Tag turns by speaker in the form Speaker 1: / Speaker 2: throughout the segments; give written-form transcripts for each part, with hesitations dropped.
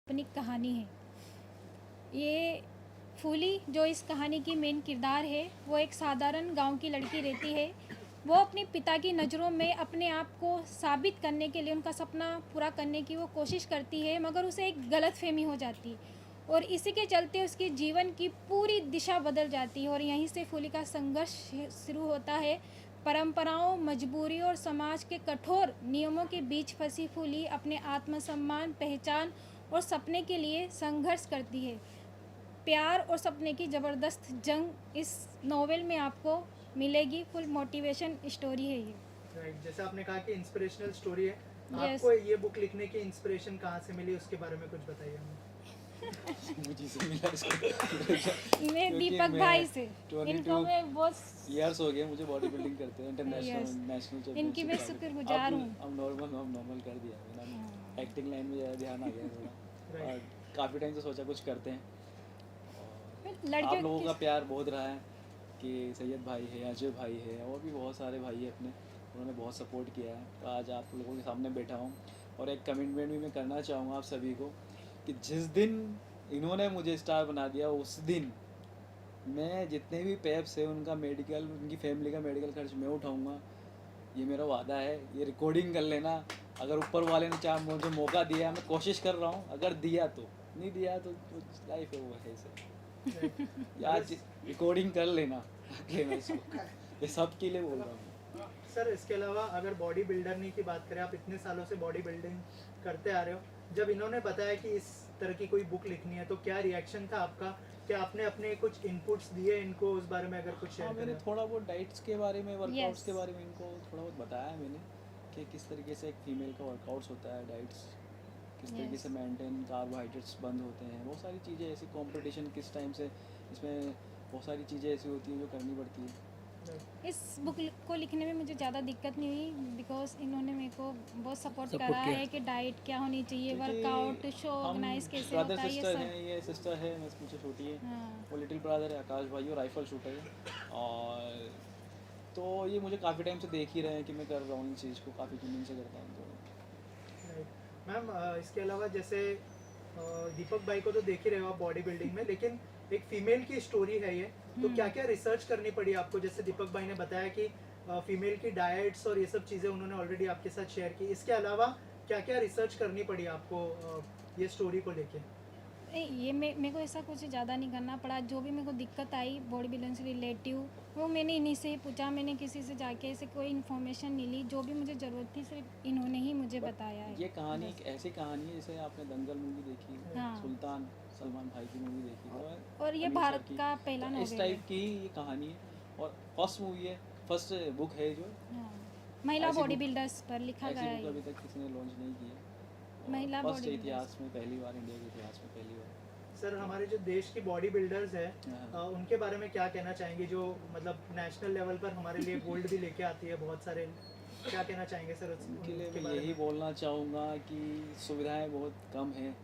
Speaker 1: काल्पनिक कहानी है। ये फूली जो इस कहानी की मेन किरदार है, वो एक साधारण गांव की लड़की रहती है। वो अपने पिता की नज़रों में अपने आप को साबित करने के लिए, उनका सपना पूरा करने की वो कोशिश करती है, मगर उसे एक गलतफहमी हो जाती है और इसी के चलते उसके जीवन की पूरी दिशा बदल जाती है। और यहीं से फूली का संघर्ष शुरू होता है। परंपराओं, मजबूरी और समाज के कठोर नियमों के बीच फंसी फूली अपने आत्मसम्मान, पहचान और सपने के लिए संघर्ष करती है। प्यार और सपने की ज़बरदस्त जंग इस नॉवेल में आपको मिलेगी। फुल मोटिवेशन स्टोरी है ये।
Speaker 2: राइट, जैसे आपने कहा कि इंस्पिरेशनल स्टोरी है,
Speaker 1: यस।
Speaker 2: आपको ये बुक लिखने की इंस्पिरेशन कहाँ से मिली, उसके बारे में कुछ बताइए हमें।
Speaker 3: मुझे से मिला इसको
Speaker 1: मैं
Speaker 3: क्योंकि
Speaker 1: दीपक
Speaker 3: मैं
Speaker 1: भाई से,
Speaker 3: 22
Speaker 1: इनको मैं बहुत
Speaker 3: ईयर्स हो गए मुझे बॉडी बिल्डिंग करते हैं, इंटरनेशनल
Speaker 1: यस,
Speaker 3: नेशनल
Speaker 1: इनकी मैं
Speaker 3: चैंपियनशिप।
Speaker 1: शुक्रगुजार हूँ।
Speaker 3: अब नॉर्मल कर दिया मैंने, एक्टिंग लाइन में ज़्यादा ध्यान आ गया थोड़ा।
Speaker 2: Right.
Speaker 3: और काफ़ी टाइम से सोचा कुछ करते हैं, और
Speaker 1: लड़कियों
Speaker 3: आप लोगों
Speaker 1: की
Speaker 3: का प्यार बहुत रहा है कि सैयद भाई है, अजय भाई है, और भी बहुत सारे भाई हैं अपने, उन्होंने बहुत सपोर्ट किया है। तो आज आप लोगों के सामने बैठा हूँ, और एक कमिटमेंट भी मैं करना चाहूँगा आप सभी को कि जिस दिन इन्होंने मुझे स्टार बना दिया, उस दिन मैं जितने भी पेप्स है उनका मेडिकल, उनकी फैमिली का मेडिकल खर्च मैं उठाऊँगा। ये मेरा वादा है। ये रिकॉर्डिंग कर लेना, अगर ऊपर वाले ने चाहे मुझे मौका दिया, मैं कोशिश कर रहा हूँ, अगर दिया तो, नहीं दिया तो लाइफ है वो है ऐसे। यार रिकॉर्डिंग कर लेना, रख लेना इसको, ये सब के लिए बोल रहा हूँ।
Speaker 2: सर, इसके अलावा अगर बॉडी बिल्डर की बात करें, आप इतने सालों से बॉडी बिल्डिंग करते आ रहे हो, जब इन्होंने बताया कि इस तरह की कोई बुक लिखनी है, तो क्या रिएक्शन था आपका? क्या आपने अपने कुछ इनपुट्स दिए इनको, उस बारे में अगर कुछ
Speaker 3: हाँ,
Speaker 2: शेयर
Speaker 3: मैंने
Speaker 2: करें?
Speaker 3: थोड़ा बहुत डाइट्स के बारे में, वर्कआउट्स
Speaker 1: यस।
Speaker 3: के बारे में इनको थोड़ा बहुत बताया मैंने कि किस तरीके से एक फीमेल का वर्कआउट्स होता है, डाइट्स किस तरीके
Speaker 1: Yes.
Speaker 3: से मेंटेन, कार्बोहाइड्रेट्स बंद होते हैं, बहुत सारी चीज़ें ऐसी, कंपटीशन किस टाइम से, इसमें बहुत सारी चीज़ें ऐसी होती हैं जो करनी पड़ती है।
Speaker 1: इस बुक को लिखने में मुझे ज़्यादा दिक्कत नहीं हुई, बिकॉज इन्होंने मेरे को बहुत सपोर्ट
Speaker 4: Support
Speaker 1: करा
Speaker 4: किया।
Speaker 1: है कि डाइट क्या होनी चाहिए,
Speaker 3: क्योंकि
Speaker 1: वर्कआउट, शो
Speaker 3: हम
Speaker 1: ऑर्गेनाइज कैसे
Speaker 3: ब्रदर
Speaker 1: होता है, ये
Speaker 3: सिस्टर
Speaker 1: सब।
Speaker 3: हैं, ये सिस्टर है, मैं मुझसे छोटी है,
Speaker 1: हाँ।
Speaker 3: वो लिटिल ब्रदर है आकाश भाई, और राइफल शूटर है। और तो ये मुझे काफ़ी टाइम से देख ही रहे हैं कि मैं कर रहा हूँ इन चीज़ को, काफ़ी जुनून से करता हूँ। तो
Speaker 2: मैम, इसके अलावा जैसे दीपक भाई को तो देख ही रहे हो आप बॉडी बिल्डिंग में, लेकिन एक फीमेल की स्टोरी है ये, तो क्या क्या रिसर्च करनी पड़ी आपको? जैसे दीपक भाई ने बताया कि फीमेल की डाइट्स और ये सब चीज़ें उन्होंने ऑलरेडी आपके साथ शेयर की, इसके अलावा क्या क्या रिसर्च करनी पड़ी आपको ये स्टोरी को लेके?
Speaker 1: ये मेरे को ऐसा कुछ ज़्यादा नहीं करना पड़ा। जो भी मेरे को दिक्कत आई बॉडी बिल्डिंग से रिलेटिव, वो मैंने इन्हीं से ही पूछा। मैंने किसी से जाके ऐसे कोई इन्फॉर्मेशन नहीं ली। जो भी मुझे ज़रूरत थी सिर्फ इन्होंने ही मुझे
Speaker 3: But
Speaker 1: बताया है।
Speaker 3: ये कहानी
Speaker 1: बस।
Speaker 3: एक ऐसी कहानी है जैसे आपने दंगल मूवी देखी,
Speaker 1: हाँ।
Speaker 3: सुल्तान सलमान भाई की मूवी देखी,
Speaker 1: और ये
Speaker 3: आमिर सर
Speaker 1: भारत
Speaker 3: की,
Speaker 1: का पहला
Speaker 3: तो इस
Speaker 1: नॉवेल
Speaker 3: टाइप
Speaker 1: है।
Speaker 3: की ये कहानी है, और फर्स्ट मूवी है, फर्स्ट बुक है जो
Speaker 1: हाँ, महिला
Speaker 3: ऐसी
Speaker 1: बॉडी
Speaker 3: book-
Speaker 1: बिल्डर्स पर लिखा
Speaker 3: ऐसी
Speaker 1: गया
Speaker 3: बुक
Speaker 1: है
Speaker 3: अभी
Speaker 1: ये।
Speaker 3: तक किसी ने लॉन्च नहीं की है,
Speaker 1: महिला
Speaker 3: और फर्स्ट
Speaker 1: बॉडी
Speaker 3: इतिहास में पहली बार, इंडिया के इतिहास में पहली बार।
Speaker 2: सर, हमारे जो देश की बॉडी बिल्डर्स है,
Speaker 3: हाँ।
Speaker 2: उनके बारे में क्या कहना चाहेंगे, जो मतलब नेशनल लेवल पर हमारे लिए गोल्ड भी लेके आती है बहुत सारे, क्या कहना चाहेंगे सर
Speaker 3: उनके लिए
Speaker 2: उनके
Speaker 3: मैं
Speaker 2: बारे
Speaker 3: यही
Speaker 2: में?
Speaker 3: बोलना चाहूँगा कि सुविधाएं बहुत कम हैं,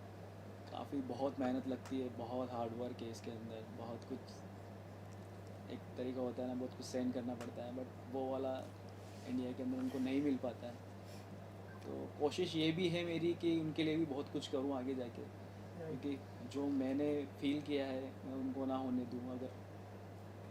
Speaker 3: काफ़ी बहुत मेहनत लगती है, बहुत हार्ड वर्क है इसके अंदर, बहुत कुछ एक तरीका होता है ना, बहुत कुछ सहन करना पड़ता है, बट वो वाला इंडिया के अंदर उनको नहीं मिल पाता है। तो कोशिश ये भी है मेरी कि उनके लिए भी बहुत कुछ करूँ आगे जाके, क्योंकि जो मैंने फील किया है मैं उनको ना होने दूँ, अगर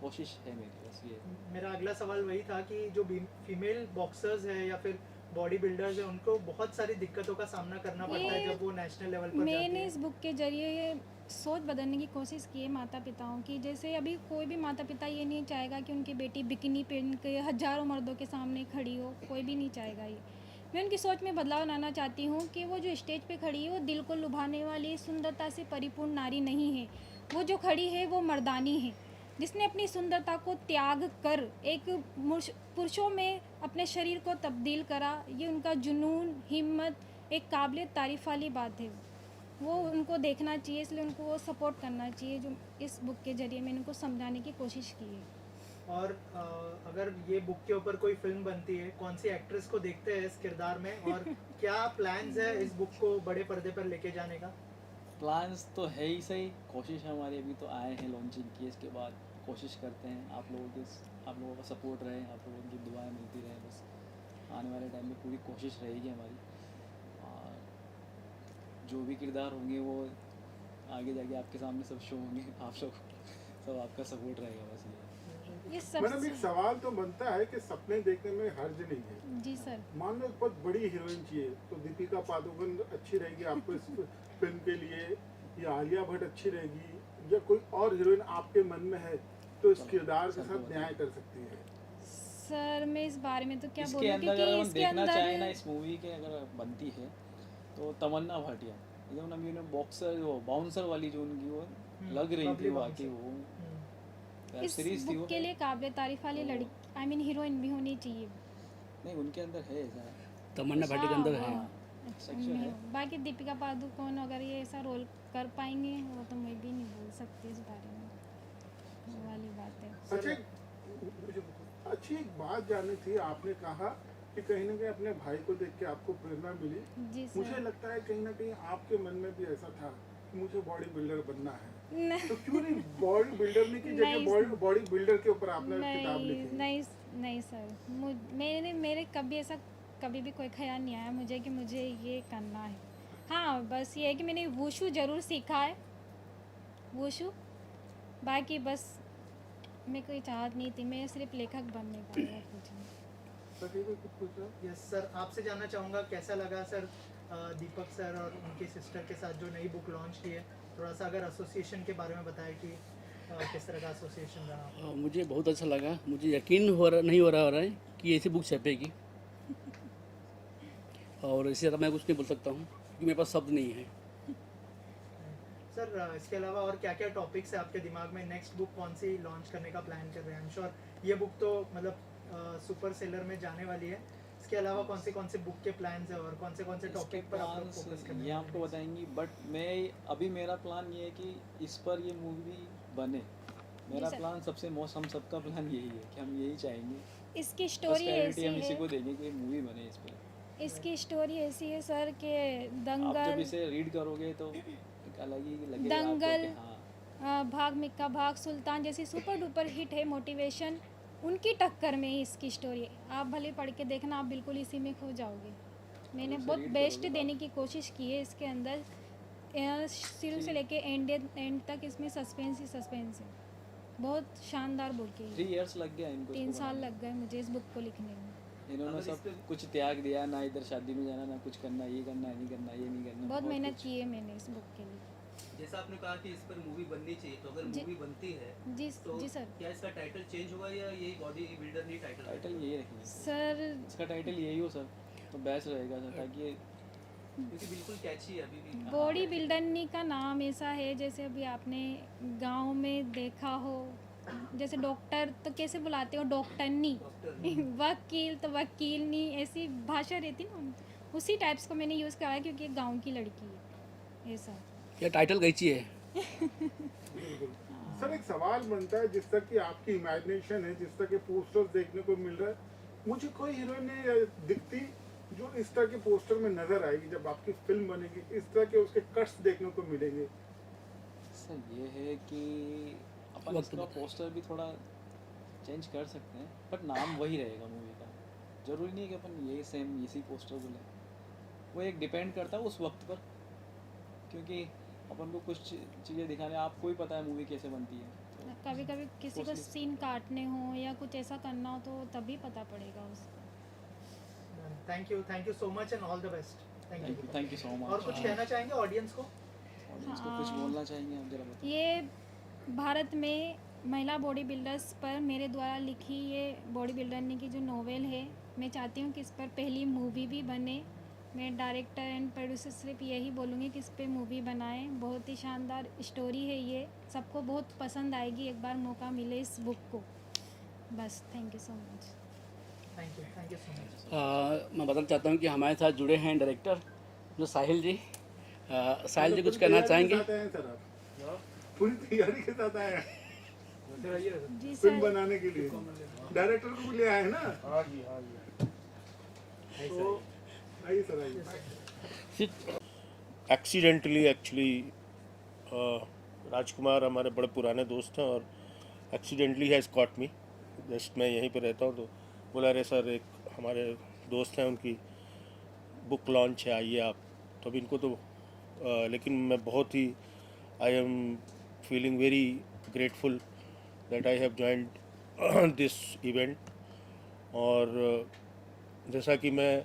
Speaker 3: कोशिश है मेरी, बस ये।
Speaker 2: मेरा अगला सवाल वही था कि जो फीमेल बॉक्सर्स है या फिर बॉडी बिल्डर्स है, उनको बहुत सारी दिक्कतों का सामना करना पड़ता है
Speaker 1: ये
Speaker 2: जब वो नेशनल लेवल पर जाती
Speaker 1: मैंने
Speaker 2: है।
Speaker 1: इस बुक के जरिए ये सोच बदलने की कोशिश की है माता पिताओं की। जैसे अभी कोई भी माता पिता ये नहीं चाहेगा कि उनकी बेटी बिकिनी पहन के हजारों मर्दों के सामने खड़ी हो, कोई भी नहीं चाहेगा ये। मैं उनकी सोच में बदलाव लाना चाहती हूँ कि वो जो स्टेज पे खड़ी है वो दिल को लुभाने वाली सुंदरता से परिपूर्ण नारी नहीं है। वो जो खड़ी है वो मर्दानी है, जिसने अपनी सुंदरता को त्याग कर एक पुरुषों में अपने शरीर को तब्दील करा। ये उनका जुनून, हिम्मत एक काबिल तारीफ़ वाली बात है। वो उनको देखना चाहिए, इसलिए उनको वो सपोर्ट करना चाहिए, जो इस बुक के ज़रिए मैंने उनको समझाने की कोशिश की है।
Speaker 2: और अगर ये बुक के ऊपर कोई फिल्म बनती है, कौन सी एक्ट्रेस को देखते हैं इस किरदार में, और क्या प्लान्स है इस बुक को बड़े पर्दे पर लेके जाने का?
Speaker 3: प्लान्स तो है ही सही, कोशिश हमारी अभी तो आए हैं लॉन्चिंग की, इसके बाद कोशिश करते हैं आप लोगों का सपोर्ट रहे, आप लोगों की दुआएं मिलती रहे, बस आने वाले टाइम में पूरी कोशिश रहेगी हमारी। और जो भी किरदार होंगे वो आगे जाके आपके सामने सब शो होंगे, आप लोग सब आपका सपोर्ट रहेगा बस ये।
Speaker 1: ये सब
Speaker 4: मैडम एक सवाल तो बनता है कि सपने देखने में हर्ज नहीं है।
Speaker 1: जी सर।
Speaker 4: मान लो बहुत बड़ी हीरोइन चाहिए तो दीपिका पादुकोण अच्छी रहेगी आपको इस फिल्म के लिए, या आलिया भट्ट अच्छी रहेगी, या कोई और हीरोइन आपके मन में है तो इस किरदार के साथ न्याय कर सकती है?
Speaker 1: सर मैं इस बारे में तो क्या
Speaker 3: इसके
Speaker 1: बोलूँ,
Speaker 3: अंदर
Speaker 1: क्योंकि
Speaker 3: अगर हम
Speaker 1: इसके
Speaker 3: देखना चाहें ना
Speaker 1: अंदर
Speaker 3: इस मूवी के अगर बनती है तो तमन्ना भाटिया एकदम ना मैंने बॉक्सर वो बाउंसर वाली जो उनकी वो लग रही थी
Speaker 2: bubbly
Speaker 3: वाकई
Speaker 2: bouncer।
Speaker 3: वो वेब
Speaker 1: इस
Speaker 3: सीरीज थी वो।
Speaker 1: बुक के लिए काबिल तारीफ वाली लड़की, आई मीन हीरोइन भी होनी चाहिए।
Speaker 3: नहीं उनके अंदर है ऐसा।
Speaker 5: तमन्ना भाटी के अंदर है।
Speaker 3: हाँ,
Speaker 1: अच्छा,
Speaker 3: Sexual है।
Speaker 1: बाकी दीपिका पादुकोण अगर ये ऐसा रोल कर पाएंगे वो तो मैं भी नहीं बोल सकती इस बारे में, वो वाली बात है।
Speaker 4: अच्छा, अच्छी एक बात जाननी थी, आपने कहा कि कहीं ना कहीं अपने भाई को देख के आपको प्रेरणा मिली।
Speaker 1: जी
Speaker 4: मुझे
Speaker 1: सर।
Speaker 4: लगता है कहीं ना कहीं आपके मन में भी ऐसा था कि मुझे बॉडी बिल्डर बनना है,
Speaker 1: नहीं
Speaker 4: तो क्यों नहीं बॉडी बिल्डर की
Speaker 1: नहीं।
Speaker 4: जगह बॉडी बिल्डर के ऊपर आपने किताब
Speaker 1: नहीं
Speaker 4: लिखी?
Speaker 1: नहीं नहीं सर, मेरे कभी ऐसा कभी भी कोई ख्याल नहीं आया मुझे कि मुझे ये करना है। हाँ बस ये है कि मैंने वुशु ज़रूर सीखा है, वुशु। बाकी बस मैं कोई चाहत नहीं थी, मैं सिर्फ लेखक बनने का है, और कुछ नहीं।
Speaker 4: सभी को कुछ पूछा?
Speaker 2: यस सर, आपसे जानना चाहूँगा कैसा लगा सर दीपक सर और उनकी सिस्टर के साथ जो नई बुक लॉन्च की है, थोड़ा सा अगर एसोसिएशन के बारे में बताएं कि किस तरह का एसोसिएशन रहा।
Speaker 5: मुझे बहुत अच्छा लगा। मुझे यकीन नहीं हो रहा है कि ऐसी बुक छपेगी, और इससे ज़्यादा मैं कुछ नहीं बोल सकता हूँ क्योंकि मेरे पास शब्द नहीं है।
Speaker 2: सर इसके अलावा और क्या क्या टॉपिक्स है आपके दिमाग में? नेक्स्ट बुक कौन सी लॉन्च करने का प्लान कर रहे हैं? आई एम श्योर ये बुक तो मतलब सुपर सेलर में जाने वाली है। इसके अलावा कौन से बुक के प्लान्स है और कौन से टॉपिक पर आप लोग फोकस करने
Speaker 3: ये आपको बताएंगी, बट मैं अभी मेरा प्लान ये है कि इस पर ये मूवी बने। मेरा
Speaker 1: सर।
Speaker 3: प्लान सबसे मोस्ट, हम सबका प्लान यही है कि हम यही चाहेंगे,
Speaker 1: इसकी
Speaker 3: बस
Speaker 1: स्टोरी
Speaker 3: प्रायोरिटी
Speaker 1: ऐसी
Speaker 3: हम इसी
Speaker 1: है,
Speaker 3: को देंगे कि मूवी बने इस पर।
Speaker 1: इसकी स्टोरी ऐसी है सर कि
Speaker 3: आप जब
Speaker 1: दंगल,
Speaker 3: इसे रीड करोगे तो एक अलग ही लगेगा आपको
Speaker 1: दंगल,
Speaker 3: कि हाँ
Speaker 1: भाग मिक्का भाग, सुल्तान जैसी सुपर डुपर हिट है मोटिवेशन, उनकी टक्कर में ही इसकी स्टोरी है। आप भले पढ़ के देखना, आप बिल्कुल इसी में खो जाओगे। मैंने
Speaker 3: इसे
Speaker 1: बहुत
Speaker 3: read
Speaker 1: बेस्ट
Speaker 3: करोगे तो
Speaker 1: देने की कोशिश की है इसके अंदर, शुरू से लेके एंड तक इसमें सस्पेंस ही सस्पेंस है। बहुत शानदार बुक है
Speaker 3: 3 इयर्स लग गया इनको
Speaker 1: 3
Speaker 3: इसको
Speaker 1: साल
Speaker 3: बनाने
Speaker 1: लग गए मुझे इस बुक को लिखने में।
Speaker 3: में। इन्होंने
Speaker 6: अगर
Speaker 3: सब कुछ त्याग दिया, ना इधर शादी में जाना, ना कुछ करना, ये करना, ये नहीं करना, ये नहीं करना।
Speaker 1: बहुत मेहनत
Speaker 3: कुछ।
Speaker 1: की है मैंने इस बुक के लिए।
Speaker 6: जैसा आपने कहा कि इस पर मूवी बननी चाहिए, तो अगर
Speaker 1: जी।
Speaker 6: मूवी बनती है
Speaker 1: जी
Speaker 6: तो
Speaker 1: जी सर।
Speaker 6: क्या इसका टाइटल चेंज होगा या यही बॉडी बिल्डर नहीं टाइटल?
Speaker 3: टाइटल यही रखेंगे
Speaker 1: सर
Speaker 3: इसका टाइटल यही हो सर, तो बेस्ट रहेगा सर, ताकि ये
Speaker 6: क्योंकि बिल्कुल कैची है अभी भी।
Speaker 1: बॉडी बिल्डरनी का नाम ऐसा है जैसे अभी आपने गांव में देखा हो, जैसे डॉक्टर तो कैसे बुलाते हो, डॉक्टरनी,
Speaker 6: डॉक्टर
Speaker 1: वकील तो वकीलनी, ऐसी भाषा रहती ना, उसी टाइप्स को मैंने यूज़ करा है क्योंकि एक गांव की लड़की है ऐसा।
Speaker 5: क्या टाइटल कैची है?
Speaker 4: बिल्कुल। सर एक सवाल बनता है, जिस तरह की आपकी इमेजिनेशन है, जिस तरह के पोस्टर्स देखने को मिल रहा है, मुझे कोई हीरोइन नहीं दिखती जो इस तरह के पोस्टर में नजर आएगी। जब आपकी फिल्म बनेगी इस तरह के उसके कट्स देखने को मिलेंगे।
Speaker 3: सर ये है कि अपन
Speaker 5: वक्त
Speaker 3: इसका
Speaker 5: बताएं।
Speaker 3: पोस्टर भी थोड़ा चेंज कर सकते हैं, बट नाम वही रहेगा मूवी का। ज़रूरी नहीं है कि अपन ये सेम इसी पोस्टर को लें, वो एक डिपेंड करता है उस वक्त पर, क्योंकि अपन को कुछ चीज़ें दिखाने, आपको ही पता है मूवी कैसे बनती है। तो
Speaker 1: कभी कभी किसी को
Speaker 3: Mostly-
Speaker 1: सीन काटने हो या कुछ ऐसा करना हो तो तभी पता पड़ेगा उसका।
Speaker 2: Thank you so much and all the best.
Speaker 3: Thank you so
Speaker 2: और
Speaker 3: मच।
Speaker 2: कुछ कहना चाहेंगे ऑडियंस को?
Speaker 3: ऑडियंस को कुछ बोलना चाहेंगे आप जरा बताइए।
Speaker 1: ये भारत में महिला बॉडी बिल्डर्स पर मेरे द्वारा लिखी ये बॉडी बिल्डर की जो नोवेल है, मैं चाहती हूँ कि इस पर पहली मूवी भी बने। मैं डायरेक्टर एंड प्रोड्यूसर सिर्फ यही बोलूँगी कि इस पर मूवी बनाएं। बहुत ही शानदार स्टोरी है ये, सबको बहुत पसंद आएगी एक बार मौका मिले इस बुक को। बस thank you so much.
Speaker 2: Thank you so much.
Speaker 5: मैं बताना चाहता हूँ कि हमारे साथ जुड़े हैं डायरेक्टर जो साहिल जी। साहिल जी कुछ
Speaker 4: पूरी
Speaker 5: कहना
Speaker 4: तैयारी
Speaker 5: चाहेंगे?
Speaker 4: के साथ आए हैं सर आप? पूरी तैयारी के साथ आए हैं
Speaker 1: जी
Speaker 4: फिल्म
Speaker 1: सर।
Speaker 4: बनाने के लिए? डायरेक्टर को भी ले आए हैं ना? तो आइए सर, आइए।
Speaker 7: एक्सीडेंटली एक्चुअली राजकुमार हमारे बड़े पुराने दोस्त हैं, और accidentally has caught me. Just मैं यहीं पे रहता हूँ, तो बोला अरे सर एक हमारे दोस्त हैं, उनकी बुक लॉन्च है, आइए आप। तो अब इनको तो लेकिन मैं बहुत ही I am feeling very grateful that I have joined this event. और जैसा कि मैं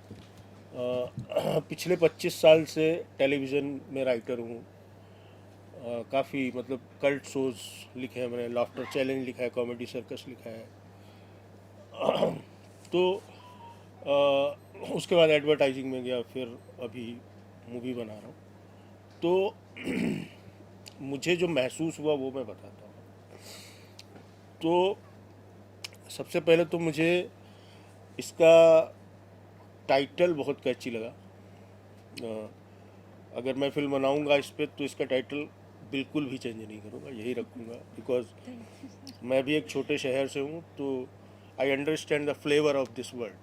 Speaker 7: पिछले 25 साल से टेलीविज़न में राइटर हूँ, काफ़ी मतलब कल्ट शोज़ लिखे हैं मैंने, लाफ्टर चैलेंज लिखा है, कॉमेडी सर्कस लिखा है। तो उसके बाद एडवर्टाइजिंग में गया, फिर अभी मूवी बना रहा हूँ। तो मुझे जो महसूस हुआ वो मैं बताता हूँ। तो सबसे पहले तो मुझे इसका टाइटल बहुत कैची लगा। अगर मैं फिल्म बनाऊंगा इस पर तो इसका टाइटल बिल्कुल भी चेंज नहीं करूंगा, यही रखूंगा, बिकॉज मैं भी एक छोटे शहर से हूँ, तो I understand the flavour of this world.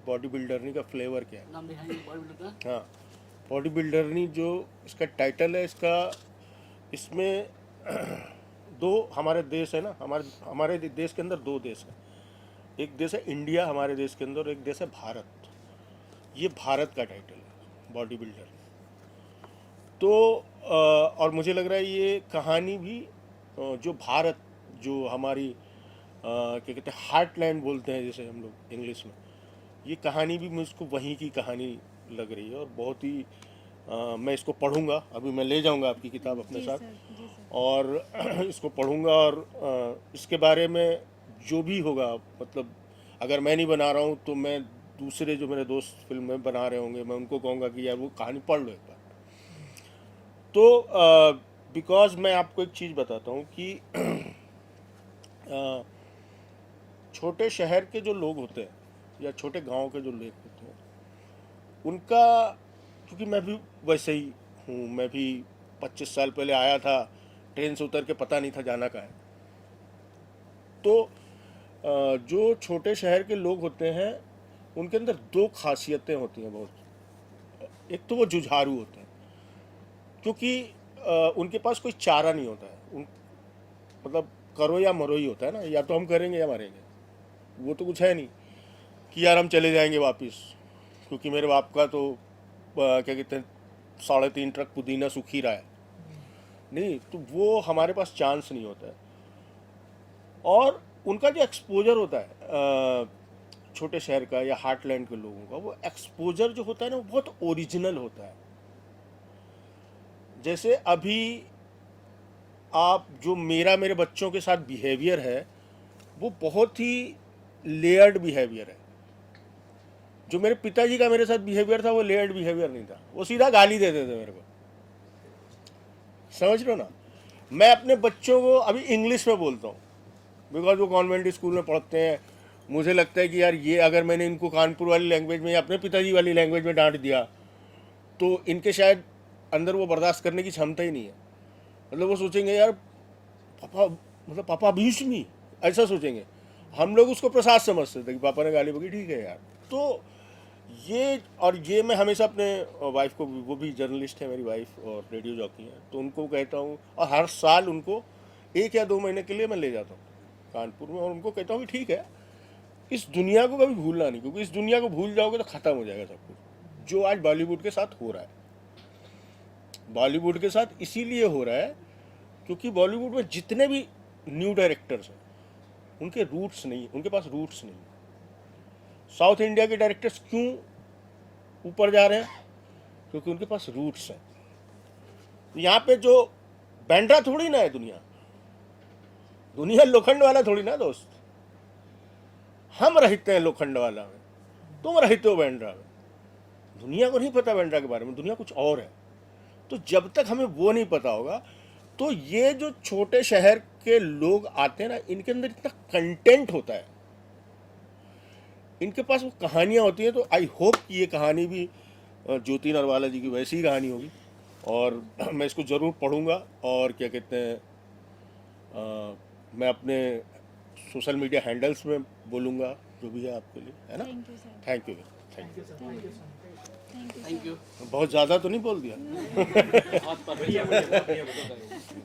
Speaker 7: Body बिल्डरनी का फ्लेवर क्या है।
Speaker 5: नाम लिखा है बॉडी बिल्डर का।
Speaker 7: हाँ, बॉडी बिल्डरनी जो इसका टाइटल है, इसमें दो हमारे देश है ना, हमारे देश के अंदर दो देश हैं। एक देश है इंडिया हमारे देश के अंदर, और एक देश है भारत। ये भारत का टाइटल है बॉडी बिल्डर। तो और मुझे लग रहा है ये कहानी भी जो भारत, जो हमारी क्या कहते हैं हार्टलैंड बोलते हैं जैसे हम लोग इंग्लिश में, ये कहानी भी मुझको वहीं की कहानी लग रही है। और बहुत ही मैं इसको पढ़ूंगा, अभी मैं ले जाऊंगा आपकी किताब अपने
Speaker 1: जी
Speaker 7: साथ,
Speaker 1: सर, जी सर।
Speaker 7: और इसको पढ़ूंगा। और इसके बारे में जो भी होगा, मतलब अगर मैं नहीं बना रहा हूँ तो मैं दूसरे जो मेरे दोस्त फिल्म में बना रहे होंगे, मैं उनको कहूँगा कि यार वो कहानी पढ़ लो एक बार। तो बिकॉज मैं आपको एक चीज़ बताता हूँ कि छोटे शहर के जो लोग होते हैं या छोटे गांव के जो लोग होते हैं, उनका, क्योंकि मैं भी वैसे ही हूँ, मैं भी 25 साल पहले आया था, ट्रेन से उतर के पता नहीं था जाना कहाँ है। तो जो छोटे शहर के लोग होते हैं उनके अंदर दो खासियतें होती हैं बहुत। एक तो वो जुझारू होते हैं, क्योंकि उनके पास कोई चारा नहीं होता है। मतलब करो या मरो ही होता है ना, या तो हम करेंगे या मरेंगे। वो तो कुछ है नहीं कि यार हम चले जाएंगे वापस, क्योंकि मेरे बाप का तो क्या कहते हैं 3.5 ट्रक पुदीना सूख ही रहा है। नहीं, तो वो हमारे पास चांस नहीं होता है। और उनका जो एक्सपोजर होता है छोटे शहर का या हार्टलैंड के लोगों का, वो एक्सपोजर जो होता है ना, वो बहुत ओरिजिनल होता है। जैसे अभी आप जो मेरे बच्चों के साथ बिहेवियर है, वो बहुत ही लेयर्ड बिहेवियर है। जो मेरे पिताजी का मेरे साथ बिहेवियर था, वो लेयर्ड बिहेवियर नहीं था, वो सीधा गाली देते थे मेरे को। समझ रहे हो ना। मैं अपने बच्चों को अभी इंग्लिश में बोलता हूँ, बिकॉज वो कॉन्वेंट स्कूल में पढ़ते हैं। मुझे लगता है कि यार ये अगर मैंने इनको कानपुर वाली लैंग्वेज में या अपने पिताजी वाली लैंग्वेज में डांट दिया तो इनके शायद अंदर वो बर्दाश्त करने की क्षमता ही नहीं है। मतलब वो सोचेंगे यार पापा, मतलब पापा अब्यूज मी, ऐसा सोचेंगे। हम लोग उसको प्रसाद समझते थे कि पापा ने गाली बकी, ठीक है यार। तो ये मैं हमेशा अपने वाइफ को, वो भी जर्नलिस्ट है मेरी वाइफ और रेडियो जॉकी है, तो उनको कहता हूँ, और हर साल उनको 1 या 2 महीने के लिए मैं ले जाता हूँ कानपुर में, और उनको कहता हूँ कि ठीक है, इस दुनिया को कभी भूलना नहीं, क्योंकि इस दुनिया को भूल जाओगे तो ख़त्म हो जाएगा सब कुछ। जो आज बॉलीवुड के साथ हो रहा है, बॉलीवुड के साथ इसीलिए हो रहा है क्योंकि बॉलीवुड में जितने भी न्यू डायरेक्टर्स हैं उनके रूट्स नहीं, उनके पास रूट्स नहीं। साउथ इंडिया के डायरेक्टर्स क्यों ऊपर जा रहे हैं? क्योंकि उनके पास रूट्स हैं। यहाँ पे जो बैंड्रा थोड़ी ना है दुनिया लोखंड वाला थोड़ी ना दोस्त। हम रहते हैं लोखंड वाला में, तुम रहते हो बैंड्रा में। दुनिया को नहीं पता बैंड्रा के बारे में, दुनिया कुछ और है। तो जब तक हमें वो नहीं पता होगा, तो ये जो छोटे शहर के लोग आते हैं ना, इनके अंदर इतना कंटेंट होता है, इनके पास वो कहानियाँ होती हैं। तो आई होप कि ये कहानी भी ज्योति नरवाला जी की वैसी ही कहानी होगी, और मैं इसको ज़रूर पढ़ूंगा। और क्या कहते हैं, मैं अपने सोशल मीडिया हैंडल्स में बोलूँगा जो भी है आपके लिए, है ना।
Speaker 1: Thank you sir,
Speaker 7: thank you.
Speaker 2: Thank you sir, thank you sir.
Speaker 1: Thank you
Speaker 5: thank you.
Speaker 7: बहुत ज़्यादा तो नहीं बोल दिया।
Speaker 3: बहुत बढ़िया।